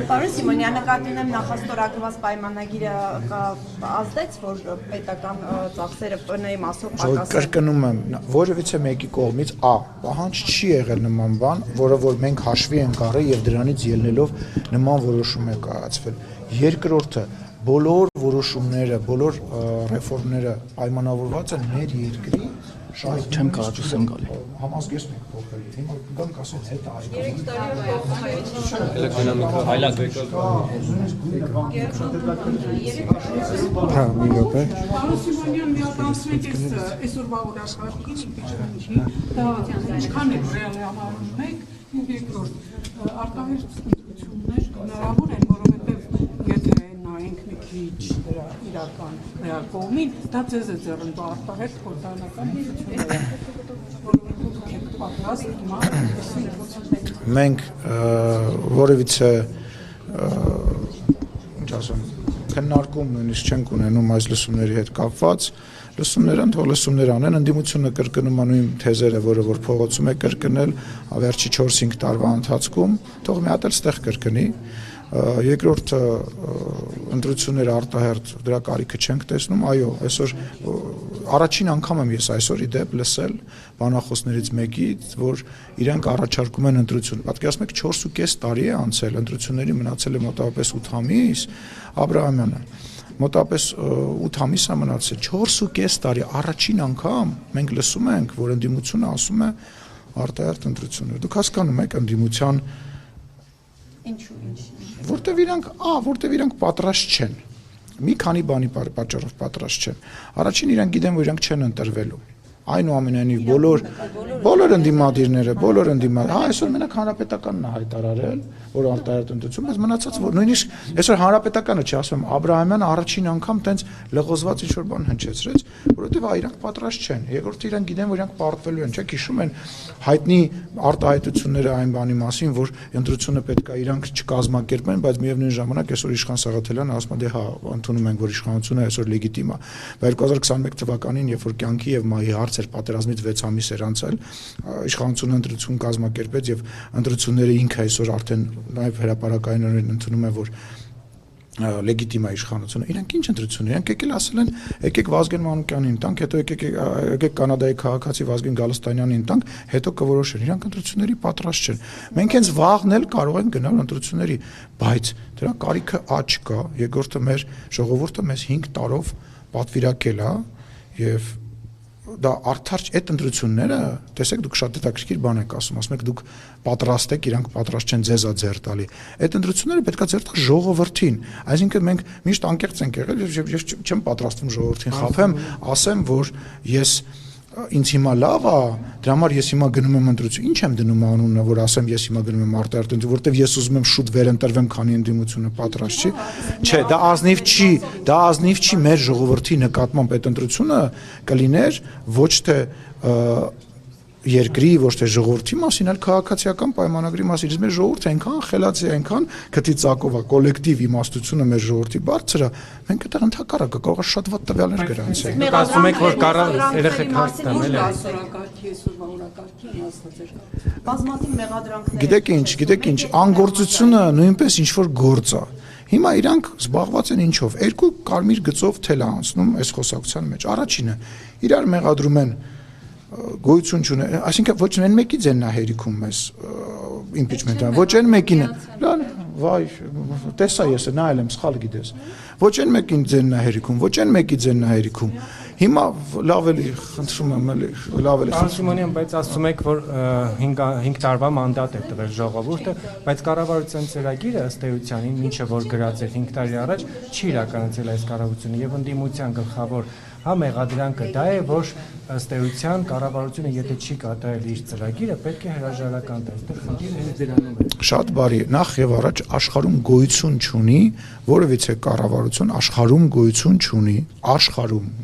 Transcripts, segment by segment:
Պարոն Սիմոնյան, նկատի ունեմ նախաստորագրված պայմանագիրը ազդեց, որ պետական ծախսերը ՊՆ-ի մասով պակասեն։ Կրկնում եմ, որևիցե մեկի կողմից պահանջ չի եղել նման բան, որը որ մենք հաշվի ենք առել եւ դրանից ելնելով նման որոշում է կայացվել։ Երկրորդը, բոլոր որոշումները, բոլոր ռեֆորմները պայմանավորված են մեր երկրի չեմ կարող ասեմ գալի։ Համազգեստ ենք փոխել։ Հիմա գանք ասեն հետ Հա, մի րոպե։ Պարոն Սիմոնյան, միատանցվեք այսօրվա օրակարգին, ինչքան է ռեալ համարում եք, եւ երկրորդ արտահերթ ինստիտուտներ հնարավոր են, որովհետեւ եթե նայենք մի քիչ դրա իրական ռեալ կողմին, դա ձեզ է ձեռնտու արտահերթ խորհրդանական ինստիտուտները, որովհետեւ եք պատրաստ հիմա մենք որևիցե ինչ ասեմ քննարկում նույնիսկ չենք ունենում այս լսումների հետ կապված լսումները թող լսումներ անեն ընդդիմությունը կրկնում է նույն թեզերը որը որ փողոցում է կրկնել վերջի 4-5 տարվա ընթացքում թող մի հատ էլ ստեղ կրկնի երկրորդ ընտրությունները արտահերթ դրա կարիքը չենք տեսնում այո այսօր առաջին անգամ եմ ես այսօր իդեպ լսել բանախոսներից մեկից որ իրենք առաջարկում են ընտրություն պատկերացնում եք 4.5 տարի է անցել ընտրությունների մնացել է մոտավորապես 8 ամիս Աբրահամյանը մոտավորապես 8 ամիս է մնացել 4.5 տարի առաջին անգամ մենք լսում ենք որ ընդդիմությունը ասում է արտահերթ ընտրություններ դուք հասկանում եք ընդդիմության որտեվ իրանք պատրաստ չեն մի քանի բանի պատճառով պատրաստ չեն առաջին իրանք գիտեն որ իրանք չեն ընտրվելու այնուամենայնիվ բոլոր ընդդիմադիրները հա այսօր մենակ հանրապետականն է հայտարարել որ արտահերթ ընտրություն բայց մնացած որ նույնիսկ այսօր հանրապետականը չի ասում Աբրահամյանը առաջին անգամ տենց լղոզված ինչ որ բան հնչեցրեց որովհետև իրանք պատրաստ չեն երկրորդը իրանք գիտեն որ իրանք պարտվելու են չէ հիշում են հայտնի արտահայտությունները այն բանի մասին որ ընտրությունը պետք է իրանք չկազմակերպեն բայց միևնույն ժամանակ այսօր Իշխան Սաղաթելյանը ասում է դե հա ընդունում ենք որ իշխանությունը այսօր լեգիտիմ է 2021 թվականին երբ որ կյանքի եւ մահի հարց էր պատերազմից 6 ամիս էր անցել իշխանությունը ընտրություն կազմակերպեց եւ ընտրությունները ինքը այսօր արդեն նաեւ հրապարակայինորեն ընդունում է որ լեգիտիմ է իշխանությունը իրանք ինչ ընտրություն իրանք եկել ասել են եկեք Վազգեն Մանուկյանին տանք հետո եկեք կանադայի քաղաքացի Վազգեն Գալստանյանին տանք հետո կորոշեն իրանք ընտրությունների պատրաստ չեն մենք հենց վաղն էլ կարող ենք գնալ ընտրությունների բայց դրա կարիքը չկա երկրորդը մեր ժողովուրդը մեզ 5 տարով պատվիրակել է եւ դա արդար այդ ընտրությունները տեսեք դուք շատ հետաքրքիր բան եք ասում եք դուք պատրաստ եք իրանք պատրաստ չեն ձեզ ձեռ տալի այդ ընտրությունները պետքա ձեռ տա ժողովրդին այսինքն մենք միշտ անկեղծ ենք եղել եւ ես չեմ պատրաստվում ժողովրդին խաբեմ ասեմ որ ես ինձ հիմա լավ է դրա համար ես հիմա գնում եմ ընտրություն ինչ եմ դնում անունը որ ասեմ ես հիմա գնում եմ արտահերթ ընտրություն որտեվ ես ուզում եմ շուտ վերընտրվեմ քանի ընդդիմությունը պատրաստ չի չէ դա ազնիվ չի մեր ժողովրդի նկատմամբ այդ ընտրությունը կլիներ ոչ թե երկրի ոչ թե ժողովրդի մասին, այլ քաղաքացիական պայմանագրի մասին։ Իսկ մեր ժողովուրդը այնքան խելացի է, այնքան քթիծակով է, կոլեկտիվ իմաստությունը մեր ժողովրդի բարձր է, մենք այդտեղ ընդհակառակը կարող է շատ վատ տվյալներ գրանցել։ Դուք ասում եք, որ կարող երեխեք հաստատել էլ բազմաթիվ մեղադրանքներ։ Գիտեք ինչ, անգործությունը նույնպես ինչ որ գործ է։ Հիմա իրանք զբաղված են ինչով։ Երկու կարմիր գծով թել է անցնում այս խոսակցության մեջ։ Առաջինը իրար մեղադրում են գոյություն չունի, այսինքն ոչ այն մեկի ձենն է հերիքում մեզ impeachment-ը, ոչ այն մեկին է, վայ, տեսա ես նայել եմ, սխալ գիտես, ոչ այն մեկին ձենն է հերիքում, ոչ այն մեկի ձենն է հերիքում, հիմա լավ էլի խնդրում եմ էլի, լավ էլի Սիմոնյան, բայց ասում եք, որ 5 տարվա մանդատ է տվել ժողովուրդը, բայց կառավարության ծրագիրը ըստ էությանին, ինչը որ գրած էր 5 տարի առաջ, չի իրականացել այս կառավարությունը եւ ընդդիմության գլխավոր մեղադրանքը դա է, որ ըստ էության կառավարությունը եթե չի կատարել իր ծրագիրը, պետք է հրաժարական տա, այստեղ խնդիրը դրանում է։ Շատ բարի, նախ եւ առաջ աշխարհում գոյություն չունի, որևիցե կառավարություն աշխարհում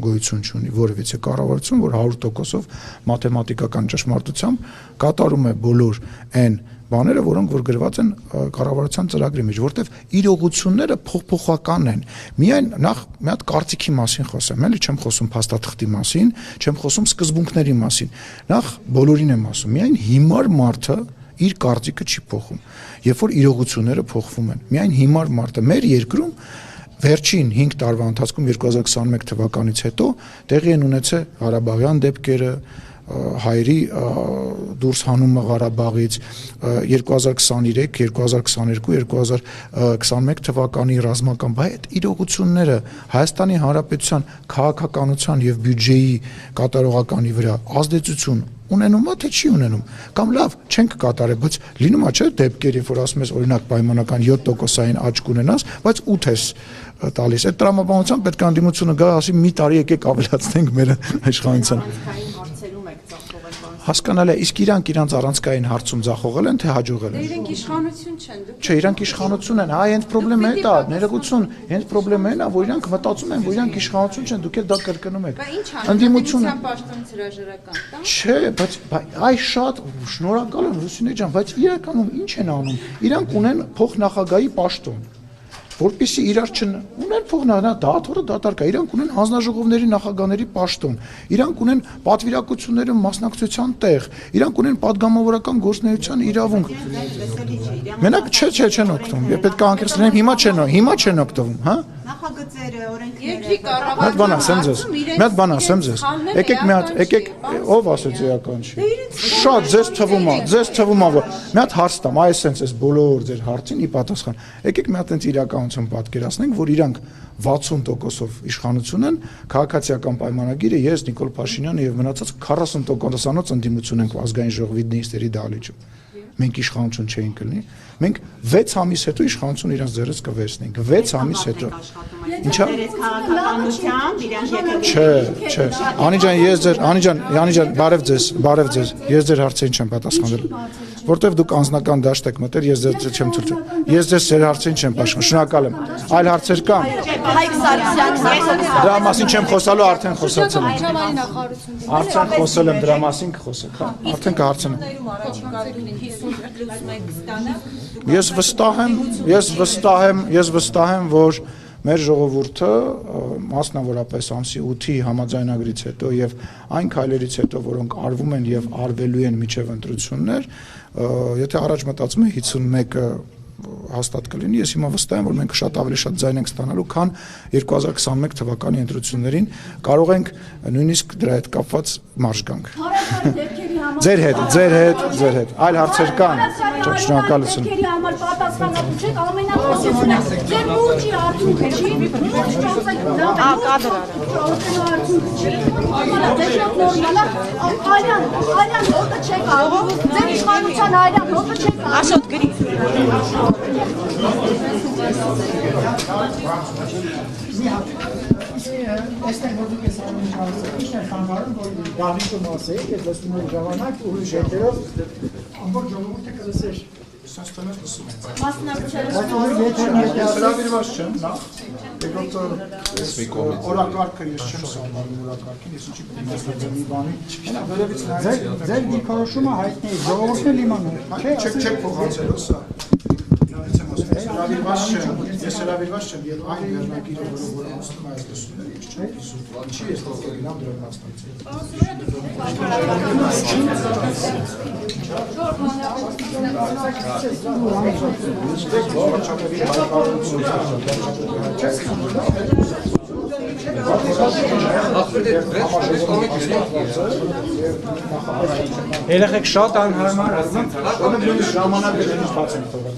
գոյություն չունի որևիցե կառավարություն, որ 100%-ով մաթեմատիկական ճշմարտությամբ կատարում է բոլոր այն բաները, որոնք որ գրված են կառավարության ծրագրի մեջ, որտեվ իրողությունները փոփոխական են։ Միայն նախ մի հատ կարծիքի մասին խոսեմ, էլի չեմ խոսում փաստաթղթի մասին, չեմ խոսում սկզբունքների մասին։ Նախ բոլորին եմ ասում, միայն հիմար մարդը իր կարծիքը չի փոխում, երբ որ իրողությունները փոխվում են։ Միայն հիմար մարդը մեր երկրում վերջին 5 տարվա ընթացքում 2021 թվականից հետո տեղի են ունեցել Ղարաբաղյան դեպքերը, հայերի դուրս հանումը Ղարաբաղից 2023, 2022, 2021 թվականի ռազմական այդ իրողությունները Հայաստանի Հանրապետության քաղաքականության եւ բյուջեի կատարողականի վրա ազդեցություն ունենում է թե չի ունենում կամ լավ չենք կատարել, բայց լինում է չէ դեպքեր, երբ որ ասում ես օրինակ պայմանական 7%-ային աճ կունենաս, բայց 8 ես տալիս։ Այդ տրամաբանությամբ պետք է անդիմությունը գա ասի մի տարի եկեք ավելացնենք մեր իշխանության։ Հասկանալի է, իսկ իրանք առանցքային հարցում ձախողել են թե հաջողել են։ Իրենք իշխանություն չեն, դուք։ Չէ, իրանք իշխանություն են, հա, հենց խնդրեմը է դա, ներողություն, հենց խնդրեմը է նա, որ իրանք մտածում են, որ իրանք իշխանություն չեն, դուք էլ դա կրկնում եք։ Ընդդիմության պաշտոնից հրաժարական տա։ Չէ, բայց այ շատ շնորհակալ եմ Լուսինե ջան, բայց իրականում ինչ են անում։ Իրանք ունեն փոխնախագահի պաշտոն, որպեսզի իրար ունեն փոխնախագահ դաթորը դատարկա, իրանք ունեն հանձնաժողովների նախագահների պաշտոն, իրանք ունեն պատվիրակությունների մասնակցության տեղ, իրանք ունեն падգամավորական գործունեության իրավունք։ Մենակ չեն օգտվում, պետք է անկեղծ լինեմ, հիմա չեն օգտվում, հա։ Նախագծերը, օրենքները։ Երկրի Մեծ բան ասեմ ձեզ։ Եկեք ով ասեց էական չի։ Շատ ձեզ թվում է, որ մի հատ հարց տամ, այ էսենց էս բոլոր ձեր հարցին ի պատասխան։ Եկեք մի հատ այնց իրականություն պատկերացնենք, որ իրանք 60%-ով իշխանություն են, քաղաքացիական պայմանագիրը ես Նիկոլ Փաշինյանը եւ մնացած 40%-անոց ընդդիմություն ենք ազգային ժողովի նիստերի դահլիճում։ Մենք իշխանություն չէինք կլինի, մենք 6 ամիս հետո իշխանություն իրենց ձեռից կվերցնենք, 6 ամիս հետո։ Ինչա՞։ Չէ։ Անի ջան, բարև ձեզ, ես ձեր հարցերին չեմ պատասխանել, որտեվ դուք անձնական դաշտ եք մտել, ես ձեզ չեմ ցույց տալու։ Ես ձեր հարցերին չեմ պատասխանել, շնորհակալ եմ։ Այլ հարցեր կան։ Հայկ Սարգսյանը Դրա մասին չեմ խոսալու, արդեն խոսացել եմ։ Արդեն խոսել եմ դրա մասին, կխոսեք, հա։ Արդեն կհարցնեմ։ Ես վստահ եմ, որ մեր ժողովուրդը մասնավորապես ամսի 8-ի համաձայնագրից հետո եւ այն քայլերից հետո, որոնք արվում են եւ արվելու են միջև ընտրություններ, եթե առաջ մտածում է 51-ը հաստատ կլինի, ես հիմա վստահ եմ, որ մենք շատ ավելի շատ ձայն ենք ստանալու, քան 2021 թվականի ընտրություններին կարող ենք նույնիսկ դրա հետ կապված մարշ գանք։ Ձեր հետ, այլ հարցեր կան։ Շնորհակալություն։ Դեպքերի համար պատասխանատու չեք, ամենախոսությունը ձեր ուժի արդյունքը չի, Այլան հոտը չեք աղով, ձեր իշխանության այլան հոտը չեք աղով։ Աշոտ գրի։ Այստեղ որ դուք ես անում հարցը, ինչ է խանգարում, որ դահլիճը մասեիք, ես լսում եմ ժամանակ ուրիշ հետերով ամբողջ ժողովուրդը կլսեր։ Սաստանած լսում եմ։ Մասնակցել հրավիրված չեմ, նախ։ Երկրորդ օրակարգը ես չեմ սահմանում օրակարգին, ես ինչի պետք է ստացեմ մի բանի։ Հենա վերևից նայեք։ ձեր դիրքորոշումը հայտնի է, ժողովուրդն էլ իմանա։ Չեք փոխանցելու սա։ Ես հրավիրված չեմ, եւ այն վերնագիրը, որը ասում է այս դասները, ես չեմ լսում։ Ինչի ես ստացել դրա Երեխեք շատ անհարմար մասնակցությունը ժամանակ դրանից բաց են թողել։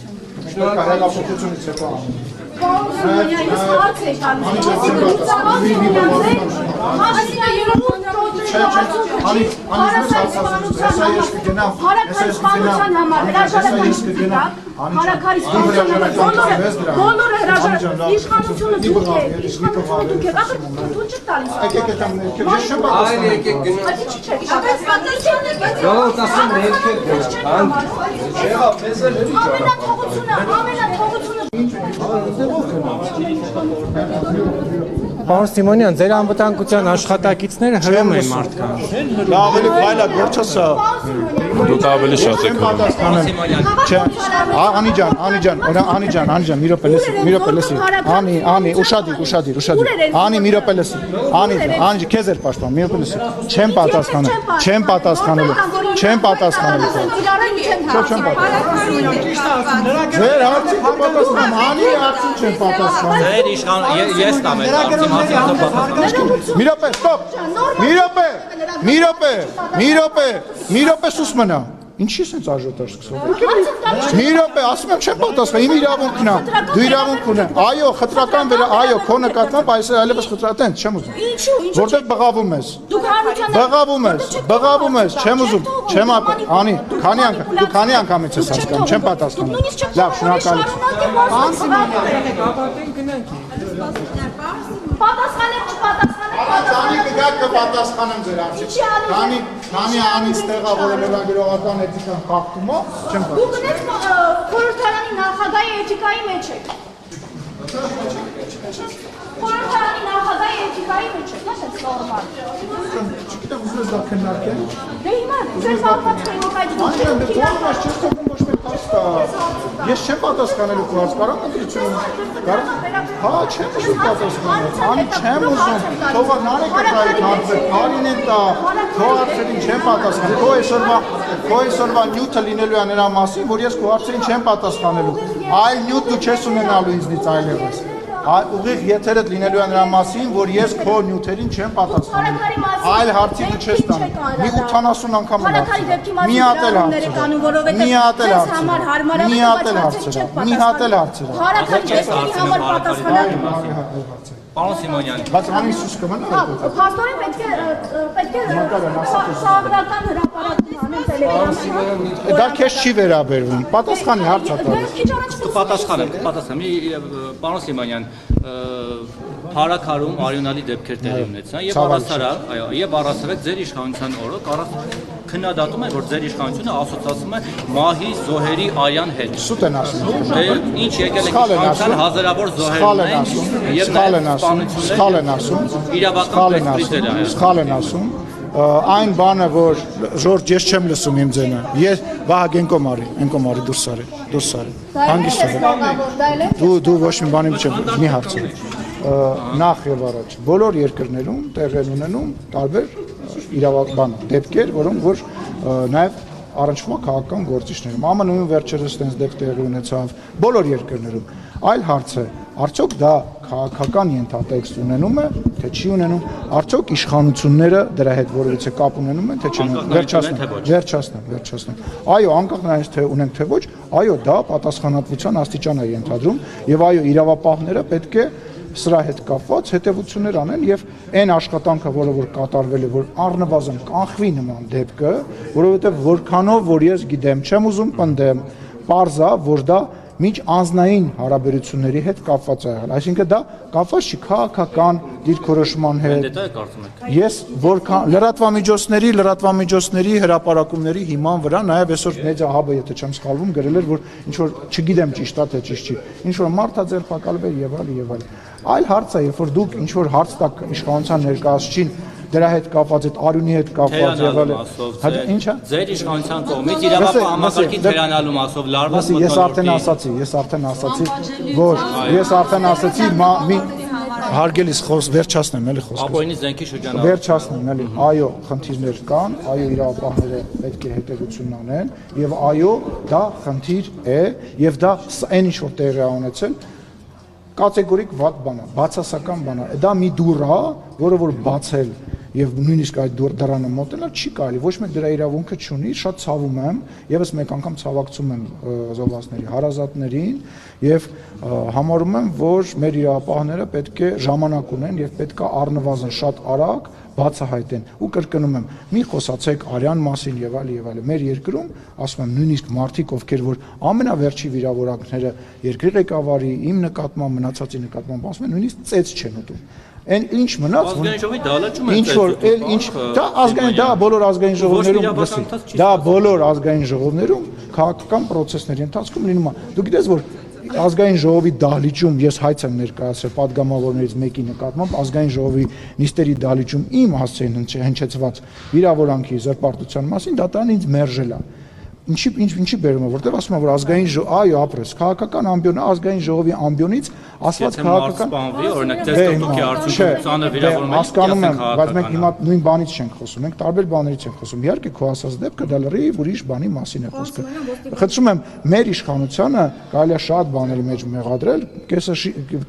Մենք հեղափոխությունից հետո անում։ Ես հարց եք բոլորը հրաժարական իշխանությունը դուք եք, իշխանությունը դուք եք, ախր դու չեք տալիս։ Ես չեմ Պարոն Սիմոնյան, ձեր անվտանգության աշխատակիցները հրում են մարդկանց։ Լավ, ավելի վայլա գործը սա։ Դուք ավելի շատ եք պատասխանել։ Չէ, Անի ջան, մի րոպե լսի։ Անի, ուշադիր։ Անի, մի րոպե լսի։ Անի, քեզ էր պաշտպան, մի րոպե լսի։ Չեմ պատասխանելու։ Չեմ պատասխանելու։ Ձեր հարցին պատասխան, Անի հարցին չեմ պատասխան։ Ձեր իշխան ես տամ եմ, հարցի պատասխան։ Մի րոպե սուս մնա։ Ինչի՞ սենց աժոտար սկսող։ Մի րոպե, ասում եմ չեմ պատասխան, իմ իրավունքն է։ Դու իրավունք ունես։ Այո, խտրական այո, քո նկատմամբ այսօր այլևս խտրատեն, չեմ ուզում։ Որտեղ բղավում ես։ Բղավում ես, չեմ ուզում։ Չեմ Անի, դու քանի անգամից ես հասկանում, չեմ պատասխանում։ Լավ, շնորհակալություն։ Պատասխանեք, Անի կգաք կպատասխանեմ ձեր հարցին։ Քանի Անից տեղա, որը լրագրողական էթիկան խախտում է, չեմ Դուք պատասխանում։ ունեք խորհրդարանի նախագահի էթիկայի մեջ եք։ Խորհրդարանի նախագահի էթիկայի մեջ եք, նա չէ նորմալ։ Չգիտեմ, ուզում ես դա քննարկել։ Դե հիմա ձեր զարգացած էթիկայի Ես չեմ պատասխանելու քո հարց, կարող ընտրություն։ Հա, չեմ ուզում պատասխանել։ Անի, չեմ ուզում։ Թողա նարեկը կայք հարցը, քարին են տա։ Քո հարցերին չեմ պատասխանել։ Քո այսօրվա նյութը լինելու է նրա մասին, որ ես քո հարցերին չեմ պատասխանելու։ Այլ նյութ դու չես ունենալու ինձնից այլևս։ Ուղիղ եթերդ լինելու է նրա մասին, որ ես քո նյութերին չեմ պատասխանելու։ Այլ հարցի դու չես տանում։ Մի 80 անգամ Մի հատ էլ հարցը։ Պարոն Սիմոնյան, բայց Անի սուս կմնա։ Փաստորեն պետք է սովորական հրապարակում անեն տելեգրամին։ Դա քեզ չի վերաբերվում։ Պատասխանի հարցը տալիս։ կպատասխանեմ։ Պարոն Սիմոնյան, Փարաքարում արյունալի դեպքեր տեղի ունեցան եւ առասարակ ձեր իշխանության օրը քննադատում են, որ ձեր իշխանությունը ասոցացում է մահի զոհերի արյան հետ։ Սուտ են ասում։ Ինչ եկել է իշխանության հազարավոր զոհերն են եւ սխալ են ասում։ Սխալ են ասում։ Այն բանը, որ Ժորժ ես չեմ լսում իմ ձենը։ Ես Վահագեն Կոմարի դուրս արի։ Հանգիստ արի։ Դու ոչ մի բանի չեմ, մի հարցը։ Նախ եւ առաջ բոլոր երկրներում տեղի են ունենում տարբեր իրավաբան դեպքեր, որոնք որ նաեւ առնչվում է քաղաքական գործիչներում։ ԱՄՆ-ում վերջերս այդպես դեպք տեղի ունեցավ բոլոր երկրներում։ Այլ հարց է, արդյոք դա քաղաքական ենթատեքստ ունենում է, թե չի ունենում, արդյոք իշխանությունները դրա հետ որևիցե կապ ունենում են, թե չի ունենում։ Վերջացնեմ։ Այո, անկախ նրանից թե ունենք թե ոչ, այո, դա պատասխանատվության աստիճան է ենթադրում եւ այո, իրավապահները պետք է սրա հետ կապված հետևություններ անեն եւ այն աշխատանքը, որը որ կատարվել է, որ առնվազն կանխվի նման դեպքը, որովհետեւ որքանով որ ես գիտեմ, չեմ ուզում պնդեմ, պարզա, որ դա միջ անձնային հարաբերությունների հետ կապված է եղել։ Այսինքն դա կապված չի քաղաքական դիրքորոշման հետ։ Ես որքան լրատվամիջոցների հրապարակումների հիման վրա նաև այսօր մեդիա հաբը, եթե չեմ սխալվում, գրել էր, որ ինչ որ չգիտեմ ճիշտ է թե ճիշտ չի։ Ինչ որ մարդ է ձերբակալվել եւ այլ։ Այլ հարց է, երբ որ դուք ինչ որ հարց տակ իշխանության ներկայացուցին դրա հետ կապված այդ արյունի հետ կապված եղել է։ Ինչա։ Ձեր իշխանության կողմից իրավապահ համակարգի թերանալու մասով լարված ես արդեն ասացի, որ ես արդեն ասացի մի հարգելիս վերջացնեմ էլի խոսքը։ Ապօրինի զենքի շրջանառ։ Վերջացնեմ էլի, այո, խնդիրներ կան, այո, իրավապահները պետք է հետևություն անեն եւ այո, դա խնդիր է եւ դա այն ինչ որ տեղի է ունեցել կատեգորիկ վատ բան է, բացասական բան է։ Դա մի դուռ է, որը որ բացել եւ նույնիսկ այդ դրանը մոտենալ չի կարելի, ոչ մեկ դրա իրավունքը չունի, շատ ցավում եմ, եւս մեկ անգամ ցավակցում եմ զոհվածների հարազատներին եւ համարում եմ, որ մեր իրավապահները պետք է ժամանակ ունեն եւ պետք է առնվազն շատ արագ բացահայտեն ու կրկնում եմ մի խոսացեք արյան մասին եւ այլ մեր երկրում ասում եմ նույնիսկ մարդիկ ովքեր որ ամենավերջի վիրավորանքները երկրի ղեկավարի իմ նկատմամբ մնացածի նկատմամբ ասում են նույնիսկ ծեծ չեն ուտում Այն ինչ մնաց ազգային դալաճում ինչ որ ինչ դա ազգային դա բոլոր ազգային ժողովներում դա բոլոր ազգային ժողովներում քաղաքական process-ների ընթացքում լինում է դու գիտես որ ազգային ժողովի դահլիճում ես հայց եմ ներկայացրել падգամավորներից մեկի նկատմամբ ազգային ժողովի նիստերի դահլիճում իմ հասցեին հնչեցված վիրավորանքի զրպարտության մասին դատարանը ինձ մերժել է ինչի բերում է որտեղ ասում է որ ազգային այո ապրես քաղաքական ամբիոնը ազգային ժողովի ամբիոնից ասված քաղաքական օրինակ դες դուքի արդյունքանը վիրավորում եք հասկանում եմ բայց մենք հիմա նույն բանից չենք խոսում մենք տարբեր բաներից ենք խոսում իհարկե քո ասած դեպքը դա լրիվ ուրիշ բանի մասին է խոսքը խնդրում եմ մեր իշխանությունը կարելի է շատ բաների մեջ մեղադրել կեսը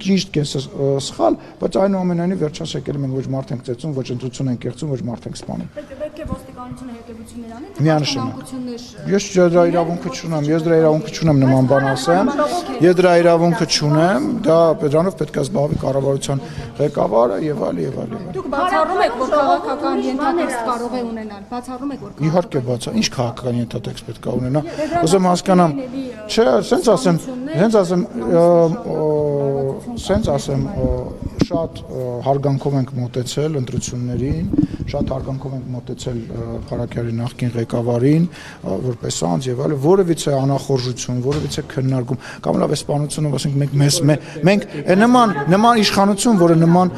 ճիշտ կեսը սխալ բայց այնուամենայնիվ վերջաս եկել մենք ոչ մարդ ենք ծեծում ոչ ընտրություն ենք կեղծում ոչ մարդ ենք սպանում պետք է ոստիկանությունը հետևություններ անի Ես դրա իրավունքը չունեմ, ես դրա իրավունքը չունեմ նման բան ասեմ։ Ես դրա իրավունքը չունեմ, դա Պետրանով պետք է զբաղվի կառավարության ղեկավարը եւ այլ եւ այլ։ Դուք բացառում եք, որ քաղաքական ենթատեքստ կարող է ունենալ։ Բացառում եք, որ Իհարկե բացա, ինչ քաղաքական ենթատեքստ պետք է ունենա։ Ուզում հասկանամ, չէ, սենց ասեմ, շատ հարգանքով ենք մոտեցել ընտրություններին, շատ հարգանքով ենք մոտեցել Ղարաքյալի նախկին ղեկավարին, որպես անձ եւ այլն, որևիցե անախորժություն, որևիցե քննարկում, կամ լավ է սպանությունը, ասենք մենք նման իշխանություն, որը նման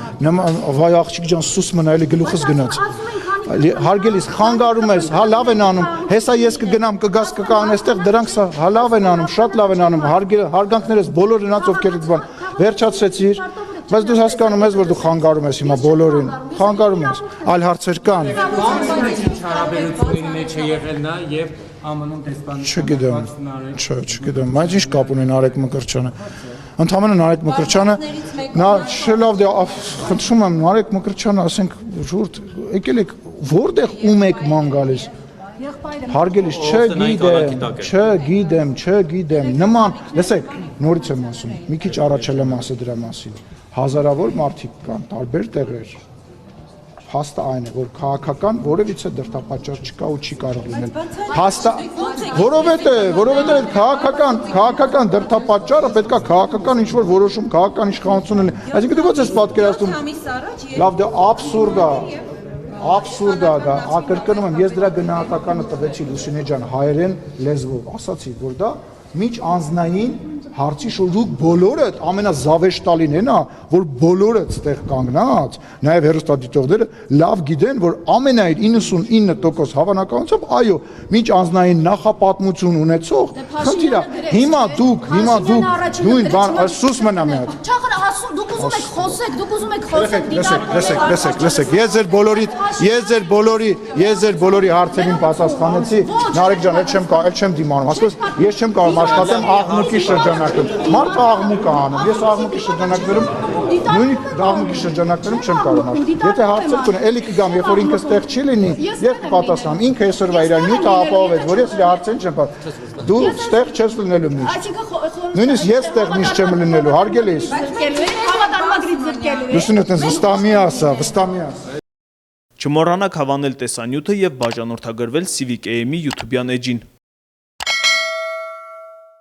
վայ աղջիկ ջան սուս մնայելի գլուխս գնաց։ Հարգելիս խանգարում ես, հա լավ են անում, հեսա ես կգնամ կգաս կկան այստեղ դրանք սա հա լավ են անում, շատ լավ են անում, հարգանքներս բոլոր նրանց ովքեր բան վերջացրեցիր, բայց դու հասկանում ես որ դու խանգարում ես հիմա բոլորին, խանգարում ես, այլ հարցեր կան։ Հարաբերությունների մեջ է եղել նա եւ ԱՄՆ-ում դեսպանության Չգիտեմ, բայց ինչ կապ ունեն Արեգ Մկրտչյանը։ Ընդհանրապես Նարեկ Մկրտչյանը նա շելով դե խնդրում եմ Նարեկ Մկրտչյանը ասենք ժուրդ եկել եք որտեղ ում եք ման գալիս հարգելիս չգիտեմ նման լսեք նորից եմ ասում մի քիչ առաջ եմ ասել դրա մասին հազարավոր մարդիկ կան տարբեր տեղեր Հաստա այն է, որ քաղաքական որևիցե դրդապատճառ չկա ու չի կարող լինել։ Հաստա, որովհետև քաղաքական դրդապատճառը պետքա քաղաքական ինչ-որ որոշում, քաղաքական իշխանություն լինի։ Այսինքն դու ո՞նց ես պատկերացնում։ Լավ, դա աբսուրդ է դա, կրկնում եմ, ես դրա գնահատականը տվեցի Լուսինե ջան հայերեն լեզվով, ասացի, որ դա միջ անձնային հարցի շուրջ դուք բոլորդ ամենազավեշտալին է նա որ բոլորդ ստեղ կանգնած նաև հերոստատիտողները լավ գիտեն որ ամենայն 99% հավանականությամբ այո միջ անձնային նախապատմություն ունեցող խնդիրը հիմա դուք նույն բան սուս մնա մի հատ դուք ուզում եք խոսեք լսեք ես ձեր բոլորի հարցերին պատասխանեցի Նարեկ ջան էլ չեմ դիմանում ասես ես չեմ կարող աշխատեմ աղմուկի շրջանակում մարդը աղմուկ է անում ես աղմուկի շրջանակներում նույնիսկ աղմուկի շրջանակներում չեմ կարող աշխատել եթե հարցեր կունենա էլի կգամ երբ որ ինքը ստեղ չի լինի ես կպատասխանեմ ինքը այսօրվա իր նյութը ապահովեց որ ես իր հարցերին չեմ պատասխանում դու ստեղ չես լինելու միշտ նույնիսկ ես ստեղ միշտ չեմ լինելու հարգելի ես Լուսինե տես վստահ մի ասա Չմոռանաք հավանել տեսանյութը եւ բաժանորդագրվել Civic AM-ի YouTube-յան էջին